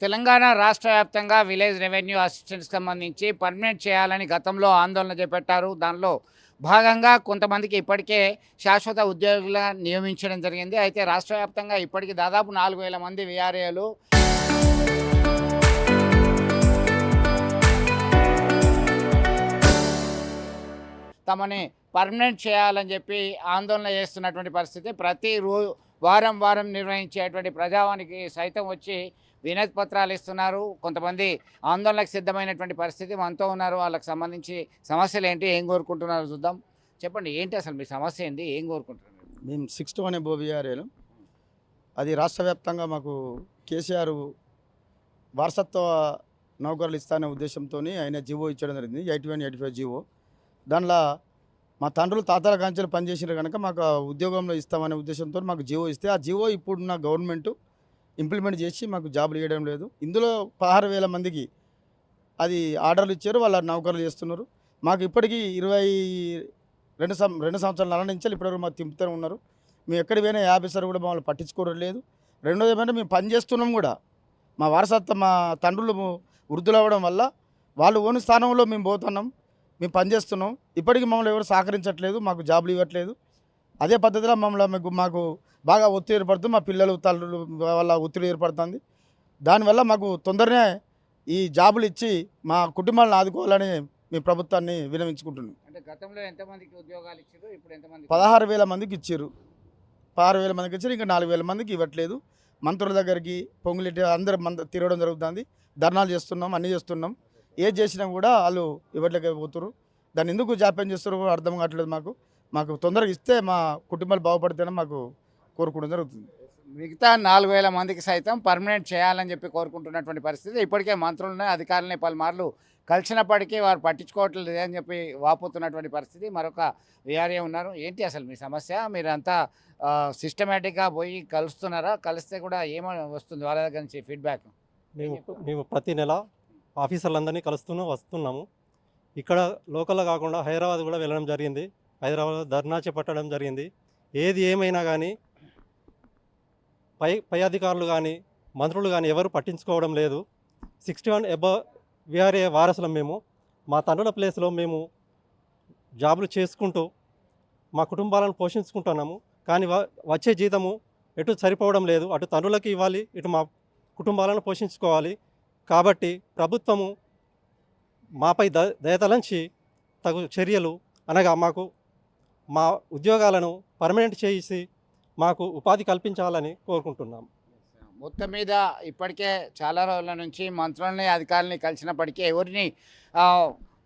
తెలంగాణ రాష్ట్ర వ్యాప్తంగా village revenue అసిస్టెంట్స్కి సంబంధించి పర్మనెంట్ చేయాలని గతంలో ఆందోళన చేపట్టారు. దానిలో భాగంగా కొంతమందికి ఇప్పటికే శాశ్వత ఉద్యోగులుగా నియమించడం జరిగింది. అయితే రాష్ట్ర వ్యాప్తంగా ఇప్పటికి దాదాపు 4,000 మంది వీఆర్ఏలు తమని పర్మనెంట్ చేయాలని చెప్పి ఆందోళన చేస్తున్నటువంటి పరిస్థితి. వారం వారం నిర్వహించేటువంటి ప్రజావానికి సైతం వచ్చి వినతి పత్రాలు ఇస్తున్నారు. కొంతమంది ఆందోళనకు సిద్ధమైనటువంటి పరిస్థితి మనతో ఉన్నారు. వాళ్ళకి సంబంధించి సమస్యలు ఏంటి, ఏం కోరుకుంటున్నారో చూద్దాం. చెప్పండి, ఏంటి అసలు మీ సమస్య ఏంటి, ఏం కోరుకుంటున్నారు? మేము 61 అనే బోబిఆర్ఏలు. అది రాష్ట్ర వ్యాప్తంగా మాకు కేసీఆర్ వారసత్వ నౌకర్లు ఇస్తానే ఉద్దేశంతో ఆయన జీవో ఇచ్చడం జరిగింది, 8185 జీవో. దానిలో మా తండ్రులు తాతల కాంచెలు పనిచేసినారు కనుక మాకు ఉద్యోగంలో ఇస్తామనే ఉద్దేశంతో మాకు జీవో ఇస్తే ఆ జీవో ఇప్పుడున్న గవర్నమెంట్ ఇంప్లిమెంట్ చేసి మాకు జాబులు ఇవ్వడం లేదు. ఇందులో 16,000 మందికి అది ఆర్డర్లు ఇచ్చారు, వాళ్ళ నౌకర్లు చేస్తున్నారు. మాకు ఇప్పటికీ 22 సంవత్సరాల నుంచి ఇప్పటివరకు మాకు తింపుతూనే ఉన్నారు. మేము ఎక్కడికి పోయినా ఆఫీసర్ కూడా మమ్మల్ని పట్టించుకోవడం లేదు. రెండోది ఏమంటే మేము పని చేస్తున్నాం కూడా, మా వారసత్వం మా తండ్రులు వృద్ధులు అవ్వడం వల్ల వాళ్ళు ఓని స్థానంలో మేము పోతున్నాం, మేము పని చేస్తున్నాం. ఇప్పటికీ మమ్మల్ని ఎవరు సహకరించట్లేదు, మాకు జాబులు ఇవ్వట్లేదు. అదే పద్ధతిలో మమ్మల్ని మాకు బాగా ఒత్తిడి ఏర్పడుతుంది, మా పిల్లలు తల్లులు వల్ల ఒత్తిడి ఏర్పడుతుంది. దానివల్ల మాకు తొందరనే ఈ జాబులు ఇచ్చి మా కుటుంబాలను ఆదుకోవాలని మీ ప్రభుత్వాన్ని వినవించుకుంటున్నాం. అంటే గతంలో ఎంతమందికి ఉద్యోగాలు ఇచ్చారు, ఇప్పుడు ఎంతమంది? 16,000 మందికి ఇచ్చారు. 16,000 మందికి ఇచ్చారు, ఇంకా 4,000 మందికి ఇవ్వట్లేదు. మంత్రుల దగ్గరికి పొంగులెట్టి అందరూ తిరగడం జరుగుతుంది, ధర్నాలు చేస్తున్నాం, అన్నీ చేస్తున్నాం. ఏది చేసినా కూడా వాళ్ళు ఇవ్వట్లేకపోతున్నారు. దాన్ని ఎందుకు జాప్యం చేస్తారో కూడా అర్థం కావట్లేదు. మాకు తొందరగా ఇస్తే మా కుటుంబాలు బాగుపడితేనే మాకు కోరుకోవడం జరుగుతుంది. మిగతా 4,000 మందికి సైతం పర్మనెంట్ చేయాలని చెప్పి కోరుకుంటున్నటువంటి పరిస్థితి. ఇప్పటికే మంత్రులని అధికారులని పలుమార్లు కలిసినప్పటికీ వారు పట్టించుకోవట్లేదు అని చెప్పి వాపోతున్నటువంటి పరిస్థితి. మరొక వీఆర్ఏ ఉన్నారు. ఏంటి అసలు మీ సమస్య? మీరంతా సిస్టమేటిక్గా పోయి కలుస్తున్నారా? కలిస్తే కూడా ఏమని వస్తుంది వాళ్ళ దగ్గర నుంచి ఫీడ్బ్యాక్? మేము ప్రతి నెల ఆఫీసర్లందరినీ వస్తున్నాము. ఇక్కడ లోకల్లో కాకుండా హైదరాబాద్ కూడా వెళ్ళడం జరిగింది. హైదరాబాద్ ధర్నా చేపట్టడం జరిగింది. ఏది ఏమైనా కానీ పై అధికారులు కానీ మంత్రులు కానీ ఎవరు పట్టించుకోవడం లేదు. 61 అబవ్ వీఆర్ఏ వారసులం మేము. మా తండ్రుల ప్లేస్లో మేము జాబులు చేసుకుంటూ మా కుటుంబాలను పోషించుకుంటున్నాము. కానీ వచ్చే జీతము ఎటు సరిపోవడం లేదు. అటు తండ్రులకి ఇవ్వాలి, ఇటు మా కుటుంబాలను పోషించుకోవాలి. కాబట్టి ప్రభుత్వము మాపై దయతలంచి తగు చర్యలు అనగా మా ఉద్యోగాలను పర్మనెంట్ చేసి మాకు ఉపాధి కల్పించాలని కోరుకుంటున్నాం. మొత్తం మీద ఇప్పటికే చాలా రోజుల నుంచి మంత్రులని అధికారులని కలిసినప్పటికీ ఎవరిని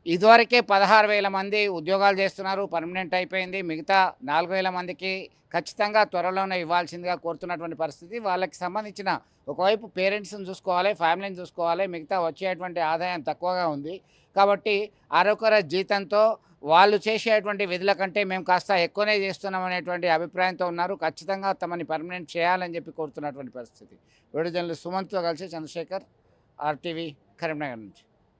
ఇదివరకే 16,000 మంది ఉద్యోగాలు చేస్తున్నారు, పర్మనెంట్ అయిపోయింది. మిగతా 4,000 మందికి ఖచ్చితంగా త్వరలోనే ఇవ్వాల్సిందిగా కోరుతున్నటువంటి పరిస్థితి. వాళ్ళకి సంబంధించిన ఒకవైపు పేరెంట్స్ని చూసుకోవాలి, ఫ్యామిలీని చూసుకోవాలి, మిగతా వచ్చేటువంటి ఆదాయం తక్కువగా ఉంది. కాబట్టి అరొకర జీతంతో వాళ్ళు చేసేటువంటి విధుల కంటే మేము కాస్త ఎక్కువనే చేస్తున్నాం అనేటువంటి అభిప్రాయంతో ఉన్నారు. ఖచ్చితంగా తమని పర్మనెంట్ చేయాలని చెప్పి కోరుతున్నటువంటి పరిస్థితి. వీడియో జర్నలిస్ట్ సుమంత్తో కలిసి చంద్రశేఖర్, RTV, కరీంనగర్ నుంచి.